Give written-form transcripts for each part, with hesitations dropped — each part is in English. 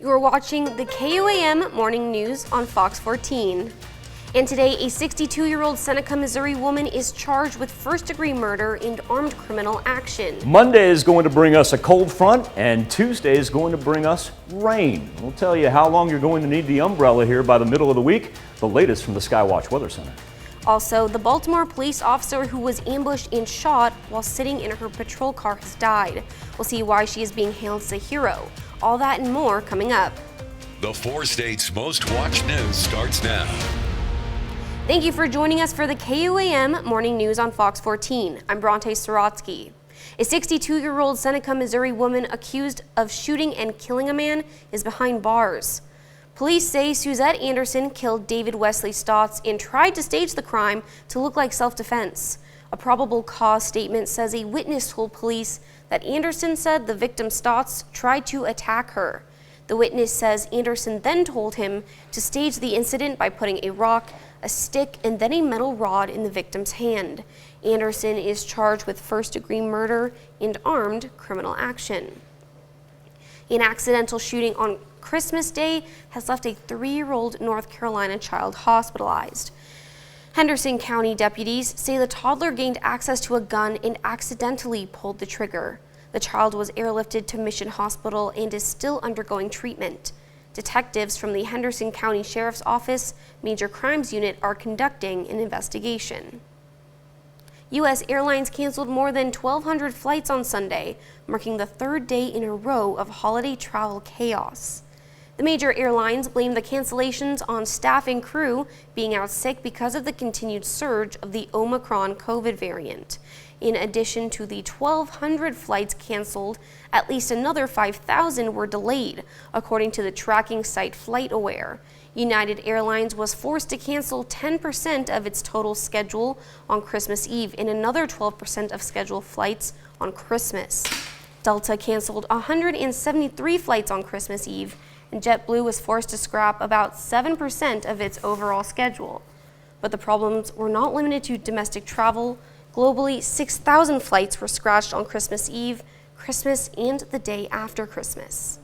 You're watching the KOAM Morning News on Fox 14. And today, a 62-year-old Seneca, Missouri woman is charged with first-degree murder and armed criminal action. Monday is going to bring us a cold front, and Tuesday is going to bring us rain. We'll tell you how long you're going to need the umbrella here by the middle of the week. The latest from the Skywatch Weather Center. Also, the Baltimore police officer who was ambushed and shot while sitting in her patrol car has died. We'll see why she is being hailed as a hero. All that and more coming up. The 4 states' most watched news starts now. Thank you for joining us for the KOAM Morning News on Fox 14. I'm Bronte Sorotsky. A 62-year-old Seneca, Missouri woman accused of shooting and killing a man is behind bars. Police say Suzette Anderson killed David Wesley Stotts and tried to stage the crime to look like self-defense. A probable cause statement says a witness told police that Anderson said the victim Stotts tried to attack her. The witness says Anderson then told him to stage the incident by putting a rock, a stick, and then a metal rod in the victim's hand. Anderson is charged with first-degree murder and armed criminal action. An accidental shooting on Christmas Day has left a 3-year-old North Carolina child hospitalized. Henderson County deputies say the toddler gained access to a gun and accidentally pulled the trigger. The child was airlifted to Mission Hospital and is still undergoing treatment. Detectives from the Henderson County Sheriff's Office Major Crimes Unit are conducting an investigation. U.S. Airlines canceled more than 1,200 flights on Sunday, marking the 3rd day in a row of holiday travel chaos. The major airlines blame the cancellations on staff and crew being out sick because of the continued surge of the Omicron COVID variant. In addition to the 1,200 flights canceled, at least another 5,000 were delayed, according to the tracking site FlightAware. United Airlines was forced to cancel 10% of its total schedule on Christmas Eve and another 12% of scheduled flights on Christmas. Delta canceled 173 flights on Christmas Eve, and JetBlue was forced to scrap about 7% of its overall schedule. But the problems were not limited to domestic travel. Globally, 6,000 flights were scratched on Christmas Eve, Christmas, and the day after Christmas.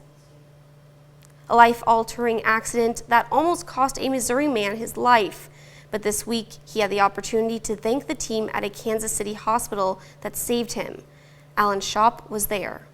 A life-altering accident that almost cost a Missouri man his life. But this week, he had the opportunity to thank the team at a Kansas City hospital that saved him. Alan Schopp was there.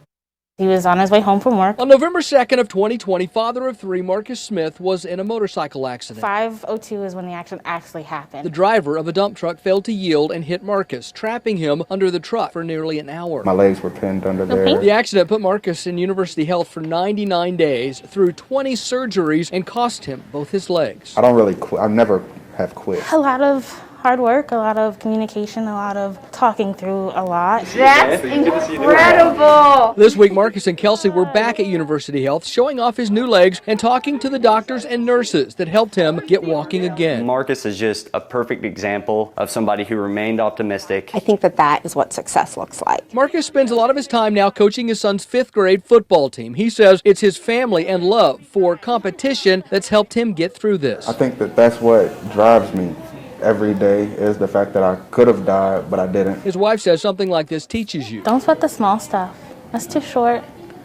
He was on his way home from work. On November 2nd of 2020, father of 3, Marcus Smith, was in a motorcycle accident. 5:02 is when the accident actually happened. The driver of a dump truck failed to yield and hit Marcus, trapping him under the truck for nearly an hour. My legs were pinned under there. The accident put Marcus in University Health for 99 days, through 20 surgeries, and cost him both his legs. I don't really quit. I never have quit. A lot of hard work, a lot of communication, a lot of talking through a lot. That's incredible! This week, Marcus and Kelsey were back at University Health, showing off his new legs and talking to the doctors and nurses that helped him get walking again. Marcus is just a perfect example of somebody who remained optimistic. I think that is what success looks like. Marcus spends a lot of his time now coaching his son's 5th grade football team. He says it's his family and love for competition that's helped him get through this. I think that's what drives me every day, is the fact that I could have died, but I didn't. His wife says something like this teaches you. Don't sweat the small stuff. That's too short.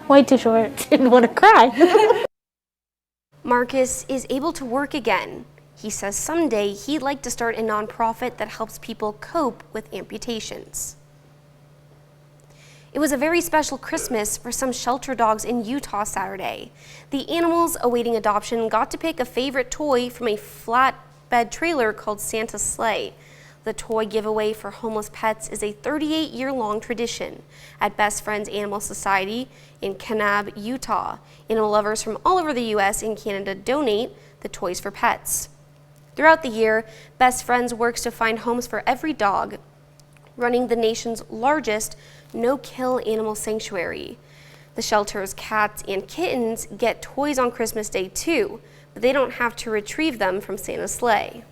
Way too short. Didn't want to cry. Marcus is able to work again. He says someday he'd like to start a nonprofit that helps people cope with amputations. It was a very special Christmas for some shelter dogs in Utah Saturday. The animals awaiting adoption got to pick a favorite toy from a flatbed trailer called Santa's Sleigh. The toy giveaway for homeless pets is a 38-year-long tradition at Best Friends Animal Society in Kanab, Utah. Animal lovers from all over the U.S. and Canada donate the toys for pets. Throughout the year, Best Friends works to find homes for every dog, running the nation's largest no-kill animal sanctuary. The shelter's cats and kittens get toys on Christmas Day too, but they don't have to retrieve them from Santa's sleigh.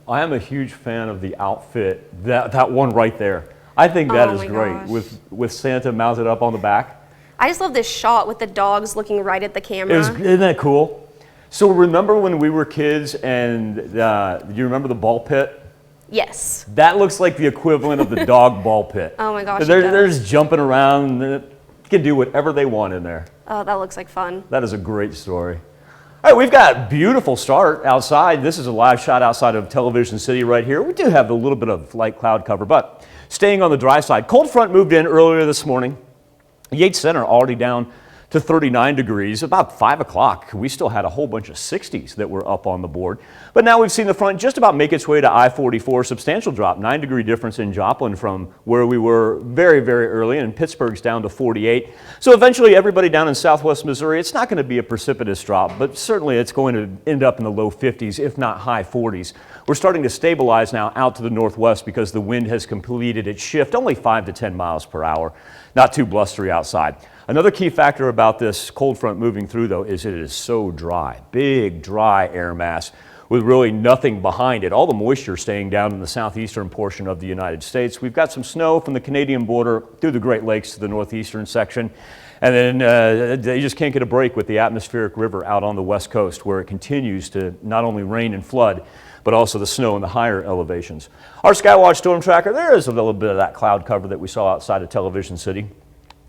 I am a huge fan of the outfit, that one right there. I think that is great, with Santa mounted up on the back. I just love this shot with the dogs looking right at the camera. Isn't that cool? So remember when we were kids and you remember the ball pit? Yes. That looks like the equivalent of the dog ball pit. Oh my gosh, They're just jumping around. You can do whatever they want in there. Oh, that looks like fun. That is a great story. All right, we've got a beautiful start outside. This is a live shot outside of Television City right here. We do have a little bit of light cloud cover, but staying on the dry side. Cold front moved in earlier this morning. Yates Center already down to 39 degrees. About 5 o'clock, we still had a whole bunch of 60s that were up on the board. But now we've seen the front just about make its way to I-44. Substantial drop, 9-degree difference in Joplin from where we were very, very early, and Pittsburgh's down to 48. So eventually everybody down in southwest Missouri, it's not going to be a precipitous drop, but certainly it's going to end up in the low 50s, if not high 40s. We're starting to stabilize now out to the northwest because the wind has completed its shift, only 5 to 10 miles per hour. Not too blustery outside. Another key factor about this cold front moving through, though, is it is so dry. Big, dry air mass with really nothing behind it. All the moisture staying down in the southeastern portion of the United States. We've got some snow from the Canadian border through the Great Lakes to the northeastern section. And then they just can't get a break with the atmospheric river out on the west coast, where it continues to not only rain and flood, but also the snow in the higher elevations. Our Skywatch storm tracker, there is a little bit of that cloud cover that we saw outside of Television City,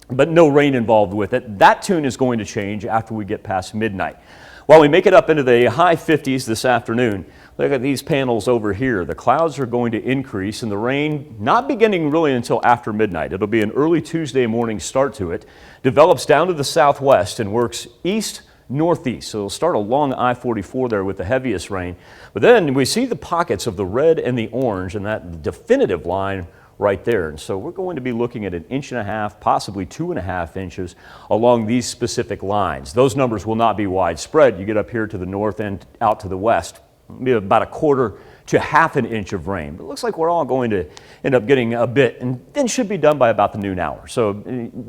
but no rain involved with it. That tune is going to change after we get past midnight. While we make it up into the high 50s this afternoon, look at these panels over here. The clouds are going to increase and the rain not beginning really until after midnight. It'll be an early Tuesday morning start to it. Develops down to the southwest and works east northeast. So it'll start along I-44 there with the heaviest rain. But then we see the pockets of the red and the orange and that definitive line right there. And so we're going to be looking at 1.5 inches, possibly 2.5 inches along these specific lines. Those numbers will not be widespread. You get up here to the north and out to the west, maybe about 1/4 to 1/2 inch of rain. But it looks like we're all going to end up getting a bit, and then should be done by about the noon hour. So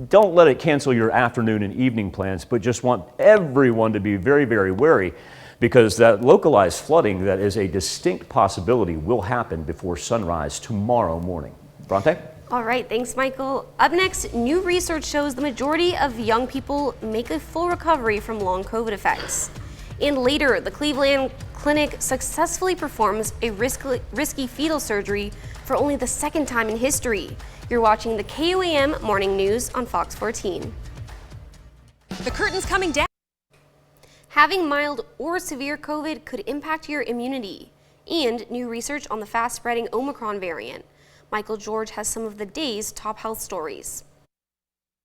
don't let it cancel your afternoon and evening plans, but just want everyone to be very, very wary, because that localized flooding that is a distinct possibility will happen before sunrise tomorrow morning. Bronte? All right, thanks, Michael. Up next, new research shows the majority of young people make a full recovery from long COVID effects. And later, the Cleveland Clinic successfully performs a risky fetal surgery for only the 2nd time in history. You're watching the KOAM Morning News on Fox 14. The curtain's coming down. Having mild or severe COVID could impact your immunity. And new research on the fast-spreading Omicron variant. Michael George has some of the day's top health stories.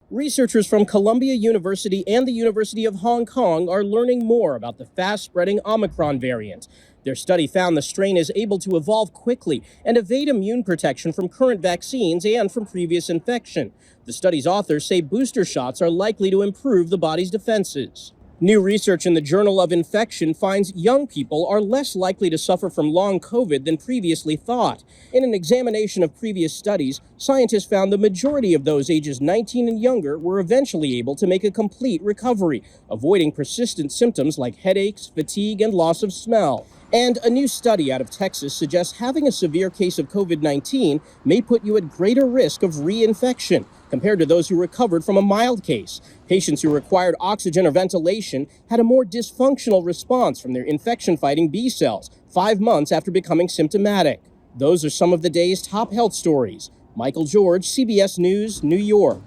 Researchers from Columbia University and the University of Hong Kong are learning more about the fast-spreading Omicron variant. Their study found the strain is able to evolve quickly and evade immune protection from current vaccines and from previous infection. The study's authors say booster shots are likely to improve the body's defenses. New research in the Journal of Infection finds young people are less likely to suffer from long COVID than previously thought. In an examination of previous studies, scientists found the majority of those ages 19 and younger were eventually able to make a complete recovery, avoiding persistent symptoms like headaches, fatigue, and loss of smell. And a new study out of Texas suggests having a severe case of COVID-19 may put you at greater risk of reinfection compared to those who recovered from a mild case. Patients who required oxygen or ventilation had a more dysfunctional response from their infection-fighting B cells 5 months after becoming symptomatic. Those are some of the day's top health stories. Michael George, CBS News, New York.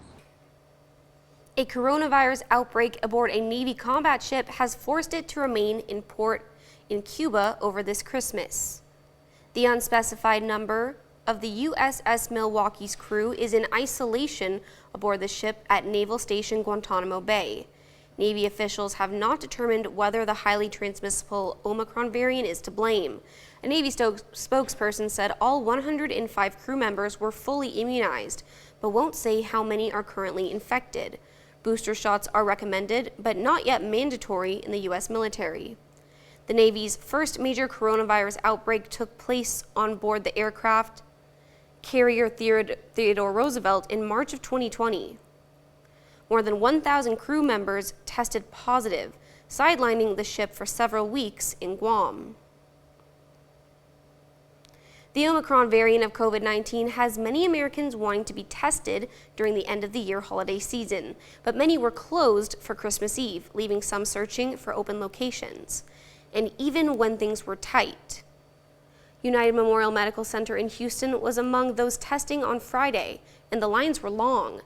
A coronavirus outbreak aboard a Navy combat ship has forced it to remain in port in Cuba over this Christmas. The unspecified number of the USS Milwaukee's crew is in isolation aboard the ship at Naval Station Guantanamo Bay. Navy officials have not determined whether the highly transmissible Omicron variant is to blame. A Navy spokesperson said all 105 crew members were fully immunized, but won't say how many are currently infected. Booster shots are recommended, but not yet mandatory in the U.S. military. The Navy's first major coronavirus outbreak took place on board the aircraft carrier Theodore Roosevelt in March of 2020. More than 1,000 crew members tested positive, sidelining the ship for several weeks in Guam. The Omicron variant of COVID-19 has many Americans wanting to be tested during the end of the year holiday season, but many were closed for Christmas Eve, leaving some searching for open locations. And even when things were tight. United Memorial Medical Center in Houston was among those testing on Friday, and the lines were long.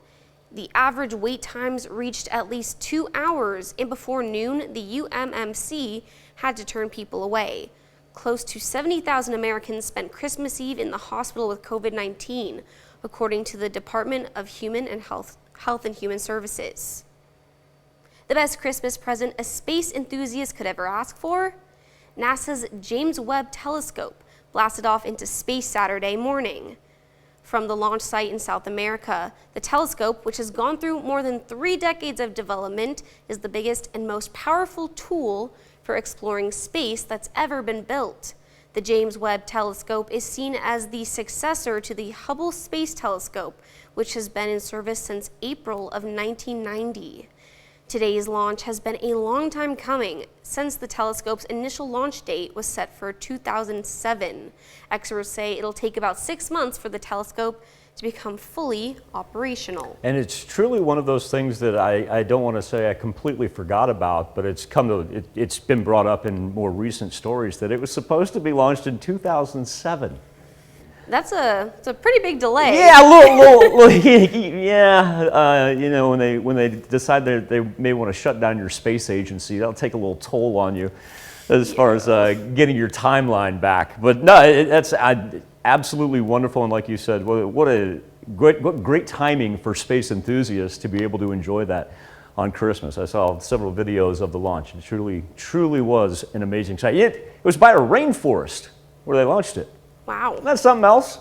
The average wait times reached at least 2 hours, and before noon, the UMMC had to turn people away. Close to 70,000 Americans spent Christmas Eve in the hospital with COVID-19, according to the Department of Health and Human Services. The best Christmas present a space enthusiast could ever ask for? NASA's James Webb telescope blasted off into space Saturday morning. From the launch site in South America, the telescope, which has gone through more than 3 decades of development, is the biggest and most powerful tool for exploring space that's ever been built. The James Webb telescope is seen as the successor to the Hubble Space Telescope, which has been in service since April of 1990. Today's launch has been a long time coming, since the telescope's initial launch date was set for 2007. Experts say it'll take about 6 months for the telescope to become fully operational. And it's truly one of those things that I don't want to say I completely forgot about, but it's been brought up in more recent stories that it was supposed to be launched in 2007. It's a pretty big delay. Yeah, yeah. You know, when they decide they may want to shut down your space agency, that'll take a little toll on you as far as getting your timeline back. But no, that's absolutely wonderful, and like you said, what great timing for space enthusiasts to be able to enjoy that on Christmas. I saw several videos of the launch. It truly was an amazing sight. It was by a rainforest where they launched it. Wow. That's something else.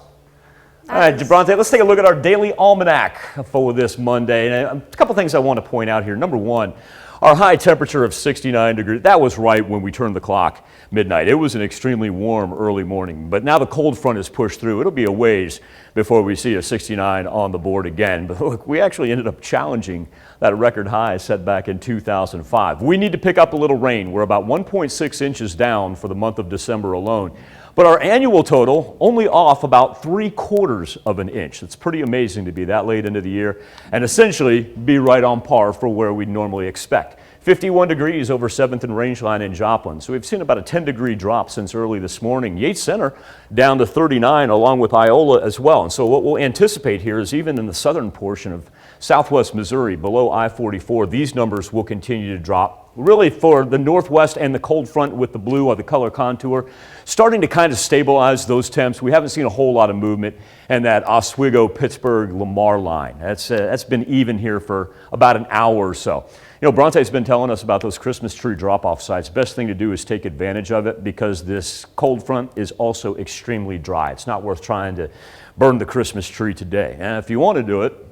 All right, DeBronte, let's take a look at our daily almanac for this Monday. And a couple things I want to point out here. Number one, our high temperature of 69 degrees, that was right when we turned the clock midnight. It was an extremely warm early morning, but now the cold front is pushed through. It'll be a ways before we see a 69 on the board again. But look, we actually ended up challenging that record high set back in 2005. We need to pick up a little rain. We're about 1.6 inches down for the month of December alone. But our annual total only off about 3/4 of an inch. It's pretty amazing to be that late into the year and essentially be right on par for where we'd normally expect. 51 degrees over 7th and Rangeline in Joplin. So we've seen about a 10-degree drop since early this morning. Yates Center down to 39 along with Iola as well. And so what we'll anticipate here is even in the southern portion of southwest Missouri below I-44, these numbers will continue to drop. Really for the northwest and the cold front with the blue or the color contour, starting to kind of stabilize those temps. We haven't seen a whole lot of movement in that Oswego, Pittsburgh, Lamar line. That's been even here for about an hour or so. You know, Bronte's been telling us about those Christmas tree drop-off sites. Best thing to do is take advantage of it because this cold front is also extremely dry. It's not worth trying to burn the Christmas tree today. And if you want to do it,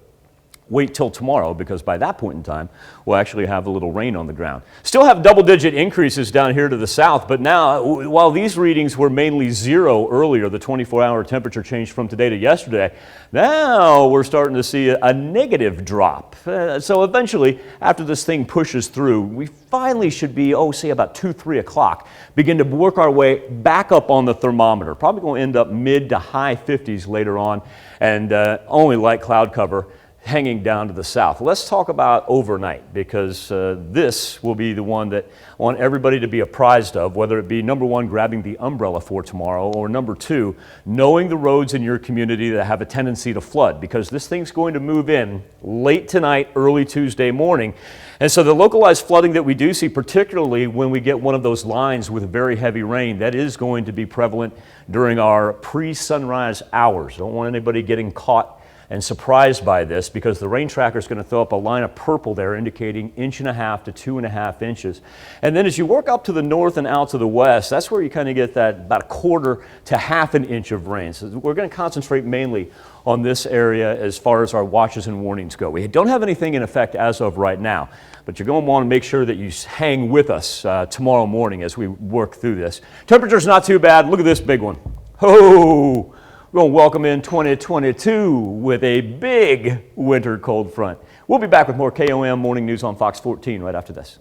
wait till tomorrow because by that point in time, we'll actually have a little rain on the ground. Still have double-digit increases down here to the south, but now, while these readings were mainly 0 earlier, the 24-hour temperature changed from today to yesterday, now we're starting to see a negative drop. So eventually, after this thing pushes through, we finally should be, say about 2, 3 o'clock, begin to work our way back up on the thermometer. Probably going to end up mid to high 50s later on, and only light cloud cover hanging down to the south. Let's talk about overnight because this will be the one that I want everybody to be apprised of, whether it be number one, grabbing the umbrella for tomorrow, or number two, knowing the roads in your community that have a tendency to flood because this thing's going to move in late tonight, early Tuesday morning. And so the localized flooding that we do see, particularly when we get one of those lines with very heavy rain, that is going to be prevalent during our pre-sunrise hours. Don't want anybody getting caught and surprised by this because the rain tracker is going to throw up a line of purple there indicating 1.5 to 2.5 inches. And then as you work up to the north and out to the west, that's where you kind of get that about 1/4 to 1/2 inch of rain. So we're going to concentrate mainly on this area as far as our watches and warnings go. We don't have anything in effect as of right now, but you're going to want to make sure that you hang with us tomorrow morning as we work through this. Temperature's not too bad. Look at this big one. Oh! We're going to welcome in 2022 with a big winter cold front. We'll be back with more KOAM Morning News on Fox 14 right after this.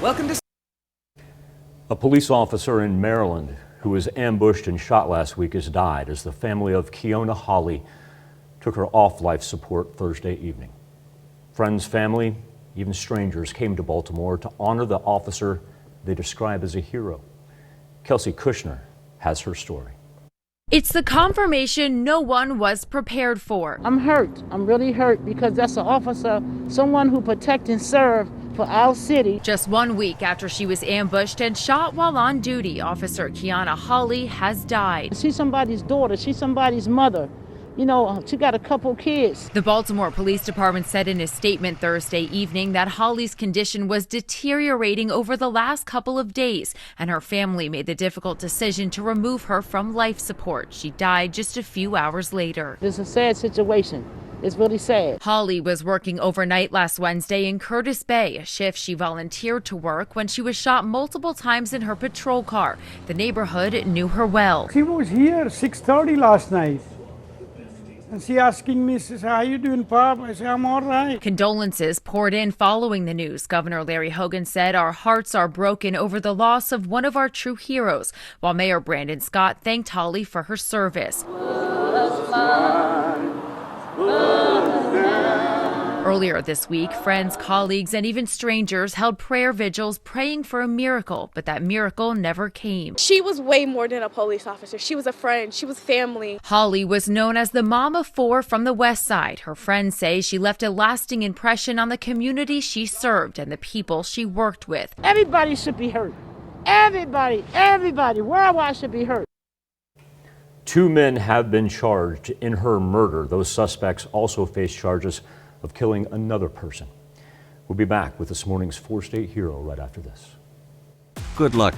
Welcome to... A police officer in Maryland who was ambushed and shot last week has died as the family of Kiana Hawley took her off life support Thursday evening. Friends, family, even strangers came to Baltimore to honor the officer they describe as a hero. Kelsey Kushner has her story. It's the confirmation no one was prepared for. I'm hurt. I'm really hurt because that's an officer, someone who protect and serve for our city. Just 1 week after she was ambushed and shot while on duty, Officer Kiana Hawley has died. She's somebody's daughter. She's somebody's mother. You know, she got a couple kids. The Baltimore Police Department said in a statement Thursday evening that Hawley's condition was deteriorating over the last couple of days, and her family made the difficult decision to remove her from life support. She died just a few hours later. It's a sad situation. It's really sad. Hawley was working overnight last Wednesday in Curtis Bay, a shift she volunteered to work when she was shot multiple times in her patrol car. The neighborhood knew her well. She was here 6:30 last night. And she asking me, she said, how you doing, Pop? I said, I'm all right. Condolences poured in following the news. Governor Larry Hogan said, our hearts are broken over the loss of one of our true heroes, while Mayor Brandon Scott thanked Hawley for her service. Earlier this week, friends, colleagues, and even strangers held prayer vigils praying for a miracle, but that miracle never came. She was way more than a police officer. She was a friend. She was family. Hawley was known as the mom of four from the West Side. Her friends say she left a lasting impression on the community she served and the people she worked with. Everybody should be hurt. Everybody worldwide should be hurt. 2 men have been charged in her murder. Those suspects also face charges of killing another person. We'll be back with this morning's 4-State Hero right after this. Good luck.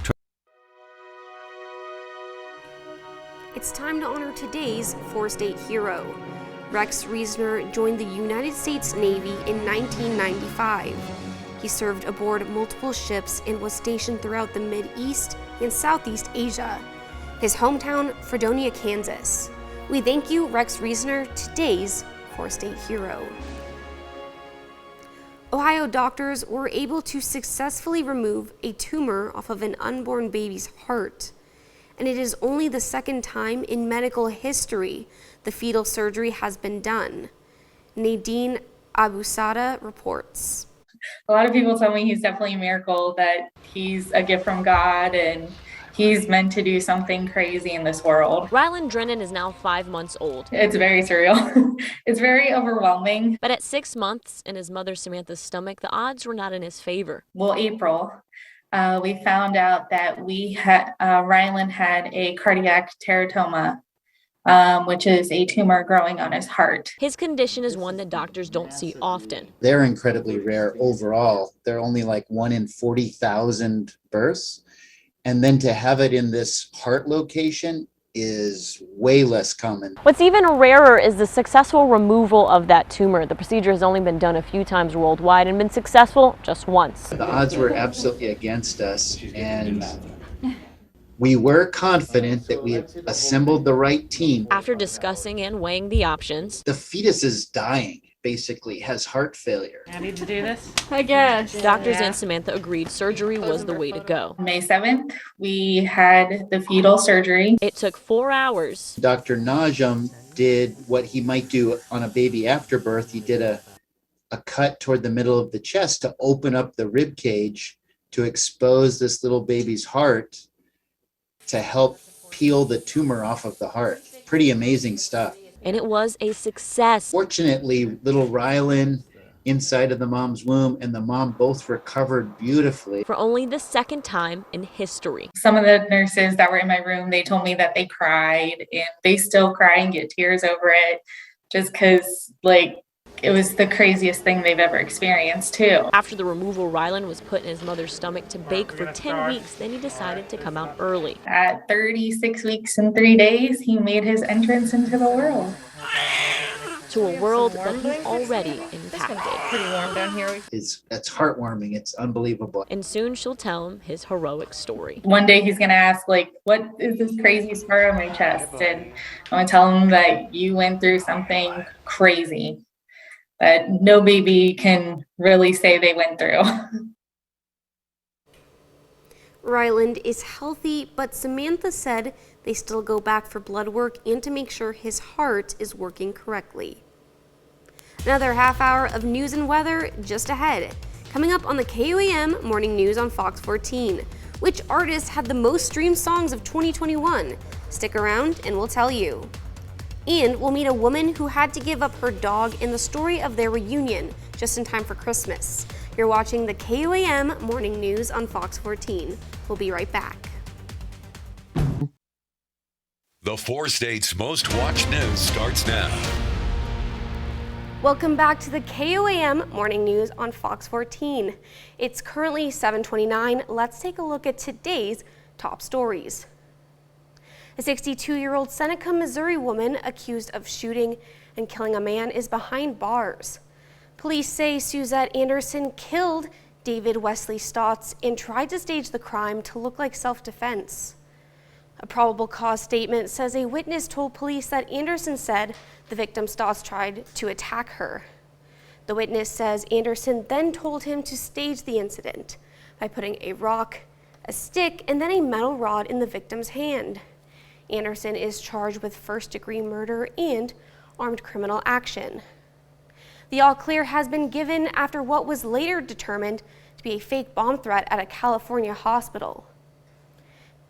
It's time to honor today's 4-State Hero. Rex Reisner joined the United States Navy in 1995. He served aboard multiple ships and was stationed throughout the Mideast and Southeast Asia. His hometown, Fredonia, Kansas. We thank you, Rex Reisner, today's 4-State Hero. Ohio doctors were able to successfully remove a tumor off of an unborn baby's heart. And it is only the second time in medical history the fetal surgery has been done. Nadine Abusada reports. A lot of people tell me he's definitely a miracle, that he's a gift from God and he's meant to do something crazy in this world. Rylan Drennan is now 5 months old. It's very surreal. It's very overwhelming. But at 6 months in his mother Samantha's stomach, the odds were not in his favor. Well, April, we found out that Rylan had a cardiac teratoma, which is a tumor growing on his heart. His condition is one that doctors don't see often. They're incredibly rare overall. They're only like 1 in 40,000 births. And then to have it in this heart location is way less common. What's even rarer is the successful removal of that tumor. The procedure has only been done a few times worldwide and been successful just once. The odds were absolutely against us, and we were confident that we had assembled the right team. After discussing and weighing the options, the fetus is dying, basically, has heart failure. I need to do this? I guess. Doctors and Samantha agreed surgery was the way to go. May 7th, we had the fetal surgery. It took 4 hours. Dr. Najam did what he might do on a baby after birth. He did a cut toward the middle of the chest to open up the rib cage to expose this little baby's heart to help peel the tumor off of the heart. Pretty amazing stuff. And it was a success. Fortunately, little Rylan inside of the mom's womb and the mom both recovered beautifully. For only the second time in history. Some of the nurses that were in my room, they told me that they cried, and they still cry and get tears over it, just because, it was the craziest thing they've ever experienced, too. After the removal, Rylan was put in his mother's stomach to bake for 10 weeks. Then he decided to come out early. At 36 weeks and 3 days, he made his entrance into the world. To a world that he's already impacted. Pretty warm down here. It's heartwarming. It's unbelievable. And soon she'll tell him his heroic story. One day he's going to ask, what is this crazy scar on my chest? And I'm going to tell him that you went through something crazy that no baby can really say they went through. Ryland is healthy, but Samantha said they still go back for blood work and to make sure his heart is working correctly. Another half hour of news and weather just ahead. Coming up on the KOAM Morning News on Fox 14. Which artist had the most streamed songs of 2021? Stick around and we'll tell you. And we'll meet a woman who had to give up her dog in the story of their reunion just in time for Christmas. You're watching the KOAM Morning News on Fox 14. We'll be right back. The 4 states' most watched news starts now. Welcome back to the KOAM Morning News on Fox 14. It's currently 7:29. Let's take a look at today's top stories. A 62-year-old Seneca, Missouri woman accused of shooting and killing a man is behind bars. Police say Suzette Anderson killed David Wesley Stotts and tried to stage the crime to look like self-defense. A probable cause statement says a witness told police that Anderson said the victim Stotts tried to attack her. The witness says Anderson then told him to stage the incident by putting a rock, a stick, and then a metal rod in the victim's hand. Anderson is charged with first-degree murder and armed criminal action. The all-clear has been given after what was later determined to be a fake bomb threat at a California hospital.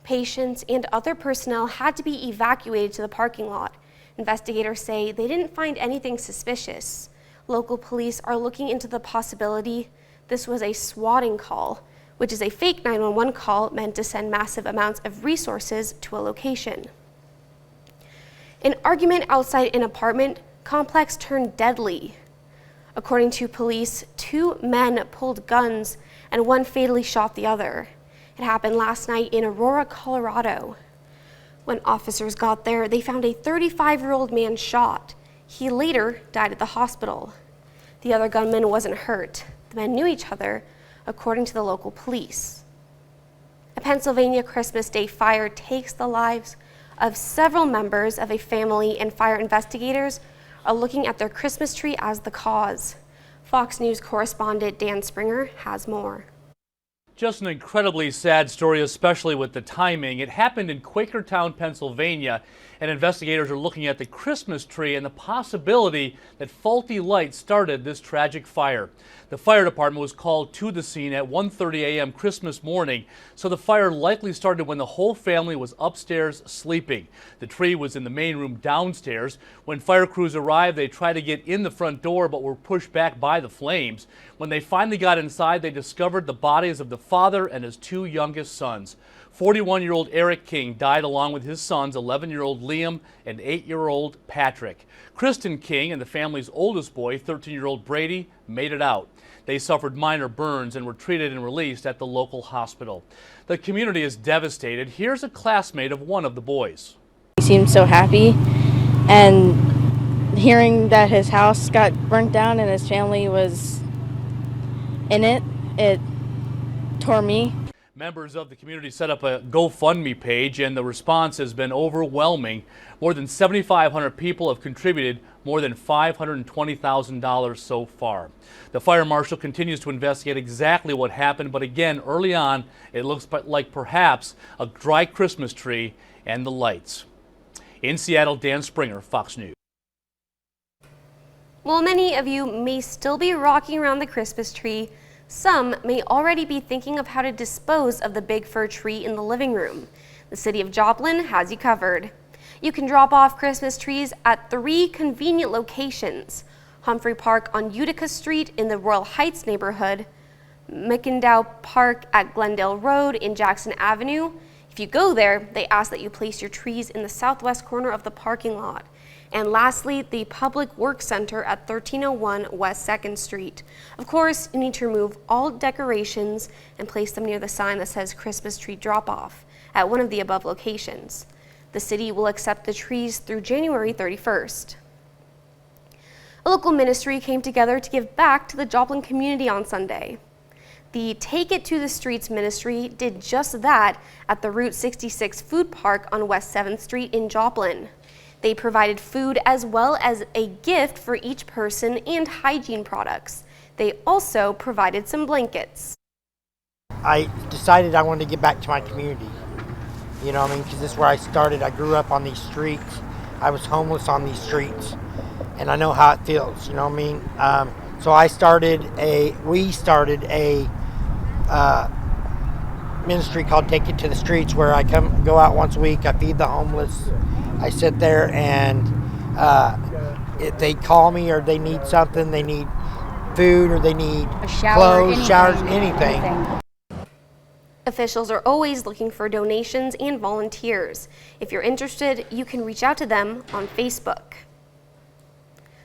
Patients and other personnel had to be evacuated to the parking lot. Investigators say they didn't find anything suspicious. Local police are looking into the possibility this was a swatting call, which is a fake 911 call meant to send massive amounts of resources to a location. An argument outside an apartment complex turned deadly. According to police, 2 men pulled guns and one fatally shot the other. It happened last night in Aurora, Colorado. When officers got there, they found a 35-year-old man shot. He later died at the hospital. The other gunman wasn't hurt. The men knew each other, according to the local police. A Pennsylvania Christmas Day fire takes the lives of several members of a family, and fire investigators are looking at their Christmas tree as the cause. Fox News correspondent Dan Springer has more. Just an incredibly sad story, especially with the timing. It happened in Quakertown, Pennsylvania, and investigators are looking at the Christmas tree and the possibility that faulty lights started this tragic fire. The fire department was called to the scene at 1:30 a.m. Christmas morning, so the fire likely started when the whole family was upstairs sleeping. The tree was in the main room downstairs. When fire crews arrived, they tried to get in the front door but were pushed back by the flames. When they finally got inside, they discovered the bodies of the father and his 2 youngest sons. 41-year-old Eric King died along with his sons, 11-year-old Liam and 8-year-old Patrick. Kristen King and the family's oldest boy, 13-year-old Brady, made it out. They suffered minor burns and were treated and released at the local hospital. The community is devastated. Here's a classmate of one of the boys. He seemed so happy, and hearing that his house got burnt down and his family was in it, it tore me. Members of the community set up a GoFundMe page, and the response has been overwhelming. More than 7,500 people have contributed more than $520,000 so far. The fire marshal continues to investigate exactly what happened, but again, early on, it looks like perhaps a dry Christmas tree and the lights. In Seattle, Dan Springer, Fox News. While many of you may still be rocking around the Christmas tree, some may already be thinking of how to dispose of the big fir tree in the living room. The city of Joplin has you covered. You can drop off Christmas trees at 3 convenient locations: Humphrey Park on Utica Street in the Royal Heights neighborhood, McIndow Park at Glendale Road in Jackson Avenue. If you go there, they ask that you place your trees in the southwest corner of the parking lot. And lastly, the Public Works Center at 1301 West 2nd Street. Of course, you need to remove all decorations and place them near the sign that says Christmas Tree Drop-Off at one of the above locations. The city will accept the trees through January 31st. A local ministry came together to give back to the Joplin community on Sunday. The Take It to the Streets ministry did just that at the Route 66 Food Park on West 7th Street in Joplin. They provided food as well as a gift for each person and hygiene products. They also provided some blankets. I decided I wanted to get back to my community. You know what I mean? Because this is where I started. I grew up on these streets. I was homeless on these streets. And I know how it feels, you know what I mean? So we started a ministry called Take It to the Streets, where I go out once a week. I feed the homeless. I sit there, and if they call me or they need something, they need food or they need clothes, showers, anything. Officials are always looking for donations and volunteers. If you're interested, you can reach out to them on Facebook.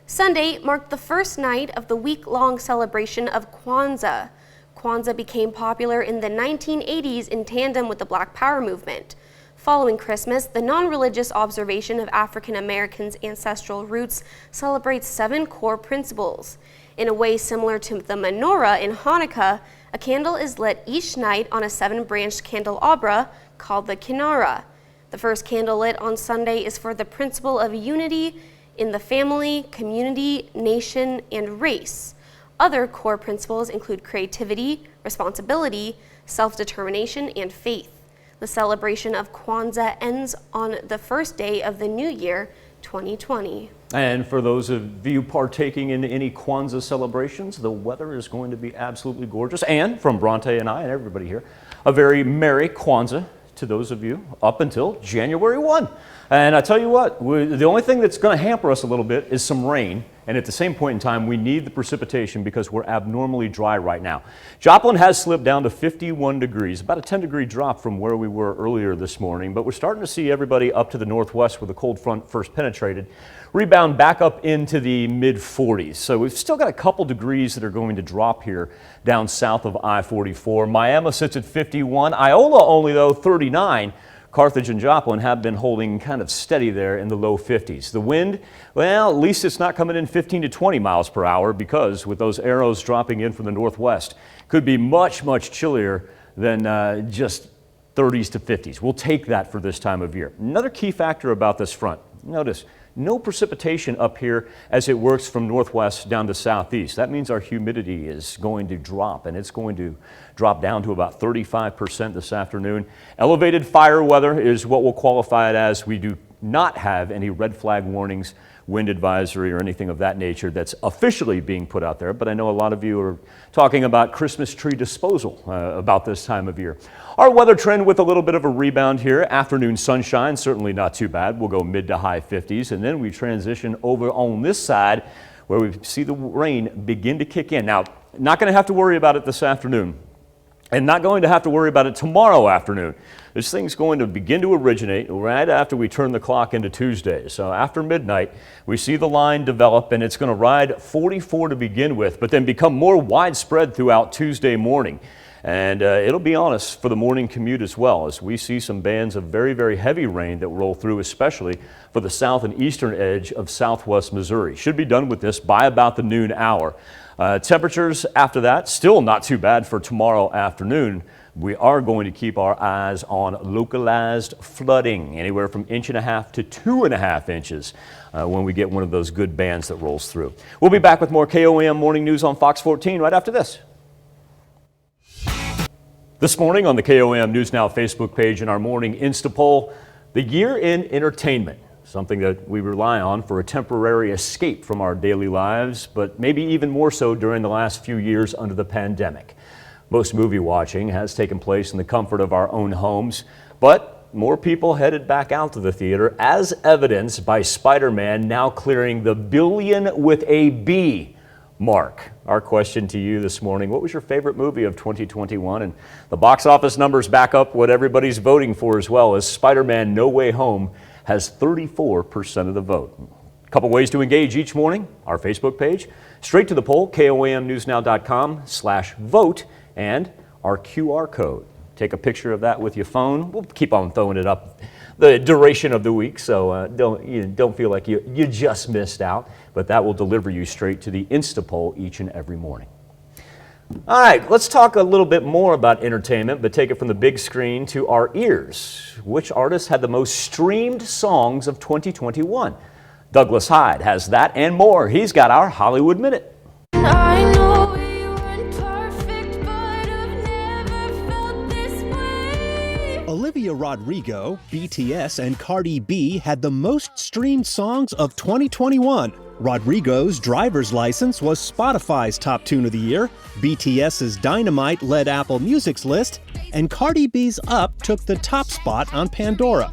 Sunday marked the first night of the week-long celebration of Kwanzaa. Kwanzaa became popular in the 1980s in tandem with the Black Power movement. Following Christmas, the non-religious observation of African Americans' ancestral roots celebrates 7 core principles. In a way similar to the menorah in Hanukkah, a candle is lit each night on a 7-branched candelabra called the kinara. The first candle lit on Sunday is for the principle of unity in the family, community, nation, and race. Other core principles include creativity, responsibility, self-determination, and faith. The celebration of Kwanzaa ends on the first day of the new year, 2020. And for those of you partaking in any Kwanzaa celebrations, the weather is going to be absolutely gorgeous. And from Bronte and I and everybody here, a very Merry Kwanzaa to those of you up until January 1. And I tell you what, the only thing that's going to hamper us a little bit is some rain. And at the same point in time, we need the precipitation because we're abnormally dry right now. Joplin has slipped down to 51 degrees, about a 10-degree drop from where we were earlier this morning. But we're starting to see everybody up to the northwest where the cold front first penetrated rebound back up into the mid-40s. So we've still got a couple degrees that are going to drop here down south of I-44. Miami sits at 51. Iola only, though, 39. Carthage and Joplin have been holding kind of steady there in the low 50s. The wind, well, at least it's not coming in 15 to 20 miles per hour because with those arrows dropping in from the northwest, could be much, much chillier than just 30s to 50s. We'll take that for this time of year. Another key factor about this front, notice, no precipitation up here as it works from northwest down to southeast. That means our humidity is going to drop, and it's going to drop down to about 35% this afternoon. Elevated fire weather is what we'll qualify it as. We do not have any red flag warnings, wind advisory, or anything of that nature that's officially being put out there, but I know a lot of you are talking about Christmas tree disposal about this time of year. Our weather trend with a little bit of a rebound here. Afternoon sunshine, certainly not too bad. We'll go mid to high 50s, and then we transition over on this side where we see the rain begin to kick in. Now, not going to have to worry about it this afternoon, and not going to have to worry about it tomorrow afternoon. This thing's going to begin to originate right after we turn the clock into Tuesday. So after midnight, we see the line develop, and it's going to ride 44 to begin with, but then become more widespread throughout Tuesday morning. And it'll be on us for the morning commute as well, as we see some bands of very, very heavy rain that roll through, especially for the south and eastern edge of southwest Missouri. Should be done with this by about the noon hour. Temperatures after that, still not too bad for tomorrow afternoon. We are going to keep our eyes on localized flooding, anywhere from 1.5 to 2.5 inches when we get one of those good bands that rolls through. We'll be back with more KOAM Morning News on Fox 14 right after this. This morning on the KOAM News Now Facebook page in our morning Insta poll, the year in entertainment, something that we rely on for a temporary escape from our daily lives, but maybe even more so during the last few years under the pandemic. Most movie watching has taken place in the comfort of our own homes, but more people headed back out to the theater, as evidenced by Spider-Man now clearing the billion with a B mark. Our question to you this morning, what was your favorite movie of 2021? And the box office numbers back up what everybody's voting for as well, as Spider-Man No Way Home has 34% of the vote. A couple ways to engage each morning, our Facebook page, straight to the poll, KOAMnewsnow.com/vote, and our QR code. Take a picture of that with your phone. We'll keep on throwing it up the duration of the week, so don't feel like you just missed out, but that will deliver you straight to the Insta poll each and every morning. All right, let's talk a little bit more about entertainment, but take it from the big screen to our ears. Which artist had the most streamed songs of 2021? Douglas Hyde has that and more. He's got our Hollywood Minute. I know we weren't perfect, but I've never felt this way. Olivia Rodrigo, BTS, and Cardi B had the most streamed songs of 2021. Rodrigo's Driver's License was Spotify's top tune of the year. BTS's Dynamite led Apple Music's list. and Cardi B's Up took the top spot on Pandora.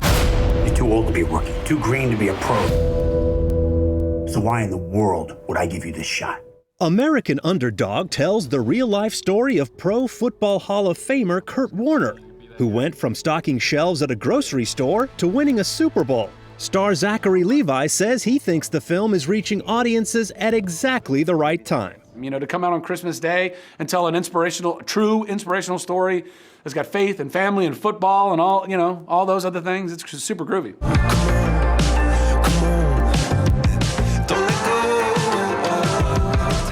You're too old to be a rookie, too green to be a pro. So why in the world would I give you this shot? American Underdog tells the real-life story of Pro Football Hall of Famer Kurt Warner, who went from stocking shelves at a grocery store to winning a Super Bowl. Star Zachary Levi says he thinks the film is reaching audiences at exactly the right time. You know, to come out on Christmas Day and tell an true inspirational story that's got faith and family and football and all those other things, it's super groovy.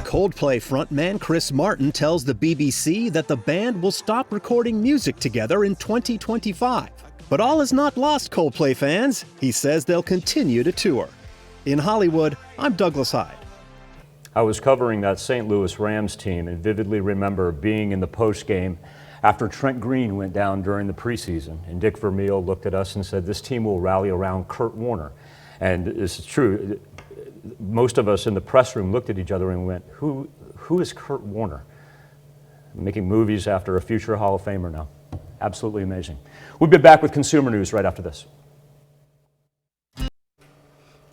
Coldplay frontman Chris Martin tells the BBC that the band will stop recording music together in 2025. But all is not lost, Coldplay fans. He says they'll continue to tour. In Hollywood, I'm Douglas Hyde. I was covering that St. Louis Rams team and vividly remember being in the postgame after Trent Green went down during the preseason. And Dick Vermeil looked at us and said, this team will rally around Kurt Warner. And this is true. Most of us in the press room looked at each other and went, who is Kurt Warner? Making movies after a future Hall of Famer now. Absolutely amazing. We'll be back with consumer news right after this.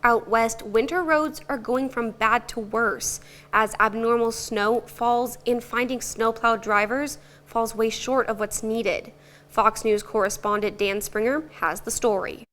Out west, winter roads are going from bad to worse as abnormal snow falls and finding snowplow drivers falls way short of what's needed. Fox News correspondent Dan Springer has the story.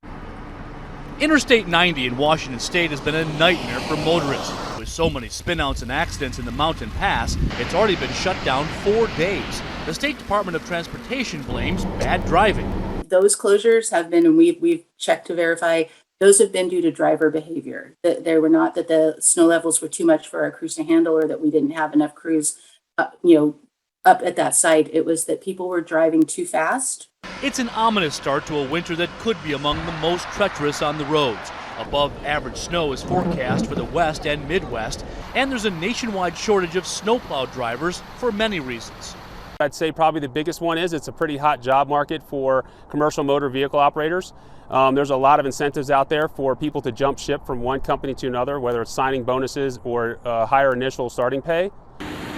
Interstate 90 in Washington State has been a nightmare for motorists. With so many spinouts and accidents in the mountain pass, it's already been shut down 4 days. The State Department of Transportation blames bad driving. Those closures have been, and we've checked to verify, those have been due to driver behavior. That they were not that the snow levels were too much for our crews to handle or that we didn't have enough crews, up at that site. It was that people were driving too fast. It's an ominous start to a winter that could be among the most treacherous on the roads. Above average snow is forecast for the West and Midwest, and there's a nationwide shortage of snowplow drivers for many reasons. I'd say probably the biggest one is it's a pretty hot job market for commercial motor vehicle operators. There's a lot of incentives out there for people to jump ship from one company to another, whether it's signing bonuses or higher initial starting pay.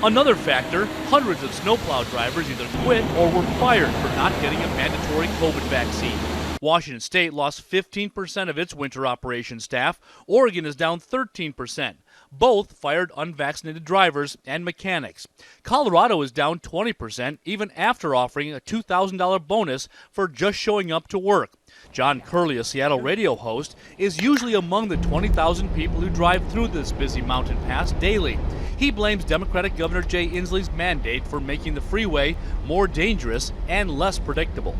Another factor, hundreds of snowplow drivers either quit or were fired for not getting a mandatory COVID vaccine. Washington State lost 15% of its winter operations staff. Oregon is down 13%. Both fired unvaccinated drivers and mechanics. Colorado is down 20%, even after offering a $2,000 bonus for just showing up to work. John Curley, a Seattle radio host, is usually among the 20,000 people who drive through this busy mountain pass daily. He blames Democratic Governor Jay Inslee's mandate for making the freeway more dangerous and less predictable.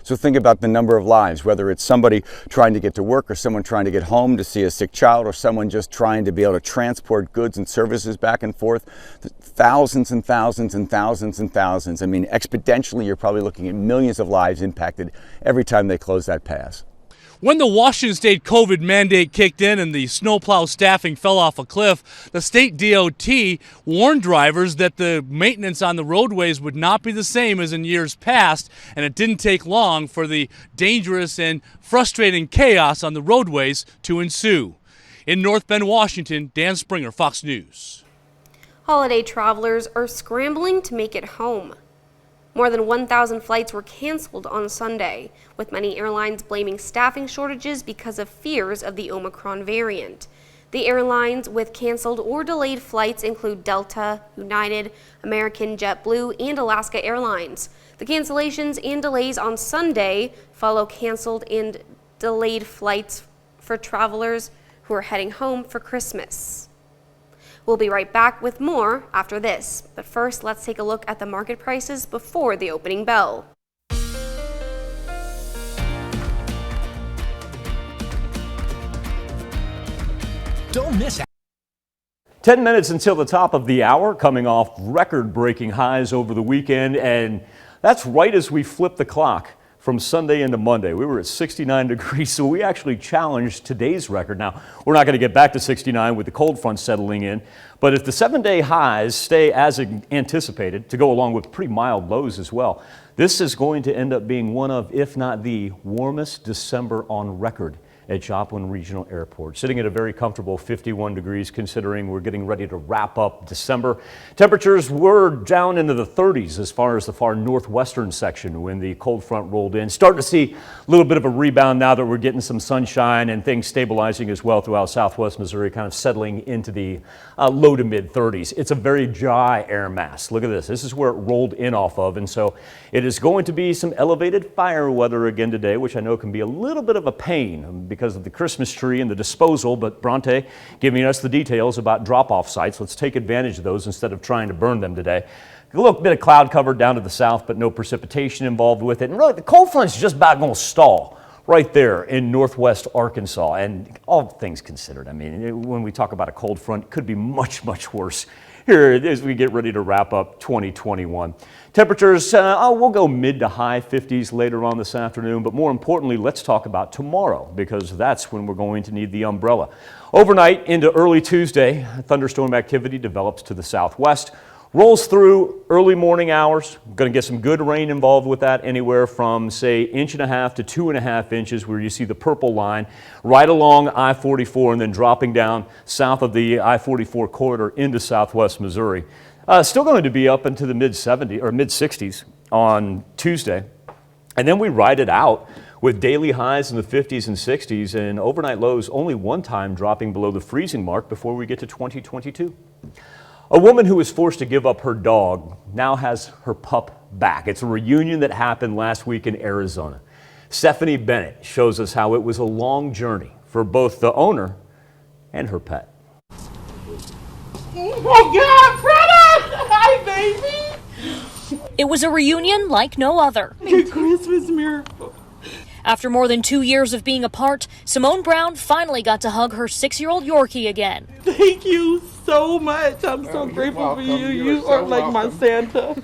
So think about the number of lives, whether it's somebody trying to get to work or someone trying to get home to see a sick child or someone just trying to be able to transport goods and services back and forth. Thousands and thousands and thousands and thousands. I mean, exponentially, you're probably looking at millions of lives impacted every time they close that pass. When the Washington State COVID mandate kicked in and the snowplow staffing fell off a cliff, the state DOT warned drivers that the maintenance on the roadways would not be the same as in years past, and it didn't take long for the dangerous and frustrating chaos on the roadways to ensue. In North Bend, Washington, Dan Springer, Fox News. Holiday travelers are scrambling to make it home. More than 1,000 flights were canceled on Sunday, with many airlines blaming staffing shortages because of fears of the Omicron variant. The airlines with canceled or delayed flights include Delta, United, American, JetBlue, and Alaska Airlines. The cancellations and delays on Sunday follow canceled and delayed flights for travelers who are heading home for Christmas. We'll be right back with more after this, but first let's take a look at the market prices before the opening bell. Don't miss out. 10 minutes until the top of the hour, coming off record-breaking highs over the weekend, and that's right as we flip the clock from Sunday into Monday. We were at 69 degrees, so we actually challenged today's record. Now, we're not going to get back to 69 with the cold front settling in, but if the 7-day highs stay as anticipated, to go along with pretty mild lows as well, this is going to end up being one of, if not the warmest December on record at Joplin Regional Airport, sitting at a very comfortable 51 degrees considering we're getting ready to wrap up December. Temperatures were down into the 30s as far as the far northwestern section when the cold front rolled in. Starting to see a little bit of a rebound now that we're getting some sunshine and things stabilizing as well throughout southwest Missouri, kind of settling into the low to mid 30s. It's a very dry air mass. Look at this. This is where it rolled in off of, and so it is going to be some elevated fire weather again today, which I know can be a little bit of a pain because of the Christmas tree and the disposal, but Bronte giving us the details about drop-off sites. Let's take advantage of those instead of trying to burn them today. A little bit of cloud cover down to the south, but no precipitation involved with it. And really, the cold front's just about going to stall right there in northwest Arkansas. And all things considered, I mean, when we talk about a cold front, it could be much, much worse here as we get ready to wrap up 2021. Temperatures, we'll go mid to high 50s later on this afternoon, but more importantly, let's talk about tomorrow because that's when we're going to need the umbrella. Overnight into early Tuesday, thunderstorm activity develops to the southwest. Rolls through early morning hours. Going to get some good rain involved with that, anywhere from, say, 1.5 to 2.5 inches, where you see the purple line right along I-44 and then dropping down south of the I-44 corridor into southwest Missouri. Still going to be up into the mid-70s or mid-60s on Tuesday. And then we ride it out with daily highs in the 50s and 60s and overnight lows only one time dropping below the freezing mark before we get to 2022. A woman who was forced to give up her dog now has her pup back. It's a reunion that happened last week in Arizona. Stephanie Bennett shows us how it was a long journey for both the owner and her pet. Oh my God, Freda! Hi, baby! It was a reunion like no other. A Christmas miracle. After more than 2 years of being apart, Simone Brown finally got to hug her 6-year-old Yorkie again. Thank you so much. I'm so grateful for you. You are like my Santa.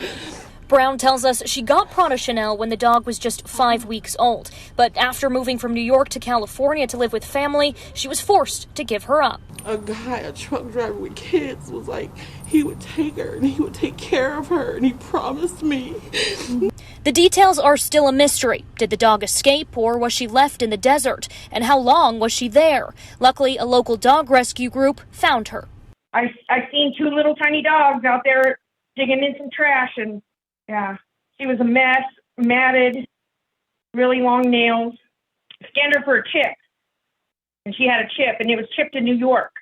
Brown tells us she got Prada Chanel when the dog was just 5 weeks old. But after moving from New York to California to live with family, she was forced to give her up. A guy, a truck driver with kids, was like, he would take her and he would take care of her, and he promised me. The details are still a mystery. Did the dog escape, or was she left in the desert? And how long was she there? Luckily, a local dog rescue group found her. I seen 2 little tiny dogs out there digging in some trash, and yeah, she was a mess, matted, really long nails. Scanned her for a chip, and she had a chip, and it was chipped in New York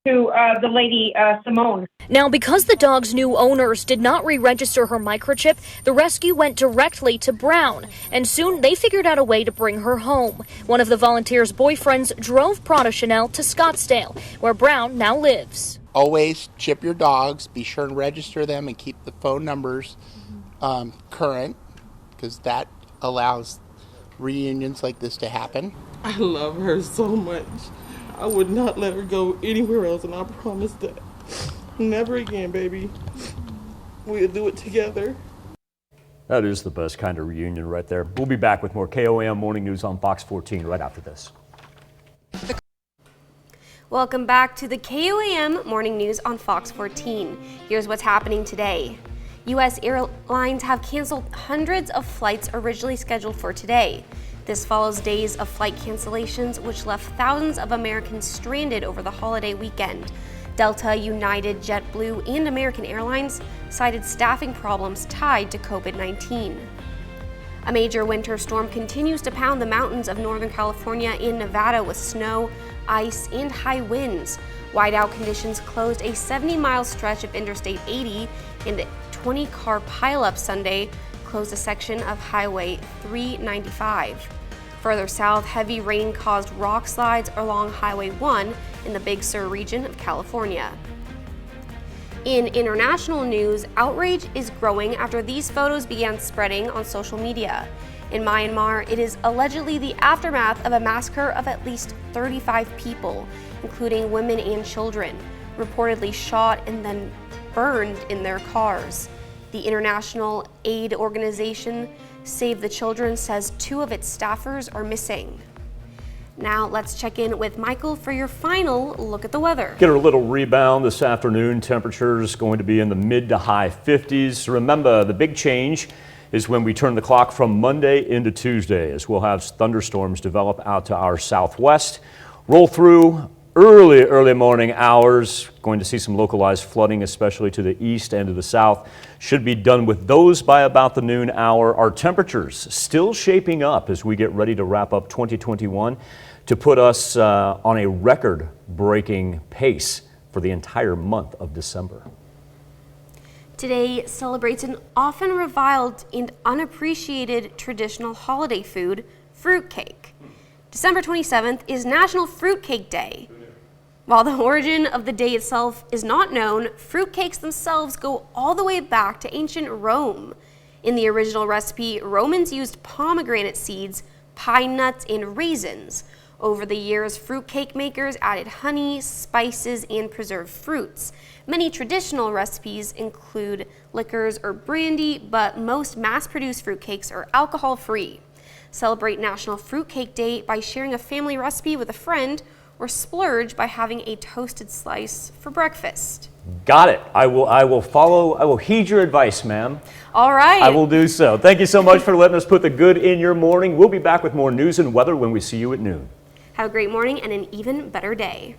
to the lady, Simone. Now, because the dog's new owners did not re-register her microchip, the rescue went directly to Brown, and soon they figured out a way to bring her home. One of the volunteers' boyfriends drove Prada Chanel to Scottsdale, where Brown now lives. Always chip your dogs, be sure and register them and keep the phone numbers current, because that allows reunions like this to happen. I love her so much. I would not let her go anywhere else, and I promise that. Never again, baby. We'll do it together. That is the best kind of reunion right there. We'll be back with more KOAM Morning News on Fox 14 right after this. Welcome back to the KOAM Morning News on Fox 14. Here's what's happening today. U.S. airlines have canceled hundreds of flights originally scheduled for today. This follows days of flight cancellations, which left thousands of Americans stranded over the holiday weekend. Delta, United, JetBlue, and American Airlines cited staffing problems tied to COVID-19. A major winter storm continues to pound the mountains of Northern California and Nevada with snow, ice, and high winds. Whiteout conditions closed a 70-mile stretch of Interstate 80, and a 20-car pileup Sunday closed a section of Highway 395. Further south, heavy rain caused rock slides along Highway 1 in the Big Sur region of California. In international news, outrage is growing after these photos began spreading on social media. In Myanmar, it is allegedly the aftermath of a massacre of at least 35 people, including women and children, reportedly shot and then burned in their cars. The international aid organization Save the Children says 2 of its staffers are missing. Now let's check in with Michael for your final look at the weather. Get a little rebound this afternoon. Temperatures going to be in the mid to high 50s. Remember, the big change is when we turn the clock from Monday into Tuesday, as we'll have thunderstorms develop out to our southwest, roll through early morning hours. Going to see some localized flooding, especially to the east and to the south. Should be done with those by about the noon hour. Our temperatures still shaping up as we get ready to wrap up 2021 to put us on a record-breaking pace for the entire month of December. Today celebrates an often reviled and unappreciated traditional holiday food, fruitcake. December 27th is National Fruitcake Day. While the origin of the day itself is not known, fruitcakes themselves go all the way back to ancient Rome. In the original recipe, Romans used pomegranate seeds, pine nuts, and raisins. Over the years, fruitcake makers added honey, spices, and preserved fruits. Many traditional recipes include liquors or brandy, but most mass-produced fruitcakes are alcohol-free. Celebrate National Fruitcake Day by sharing a family recipe with a friend, or splurge by having a toasted slice for breakfast. Got it. I will heed your advice, ma'am. All right. I will do so. Thank you so much for letting us put the good in your morning. We'll be back with more news and weather when we see you at noon. Have a great morning and an even better day.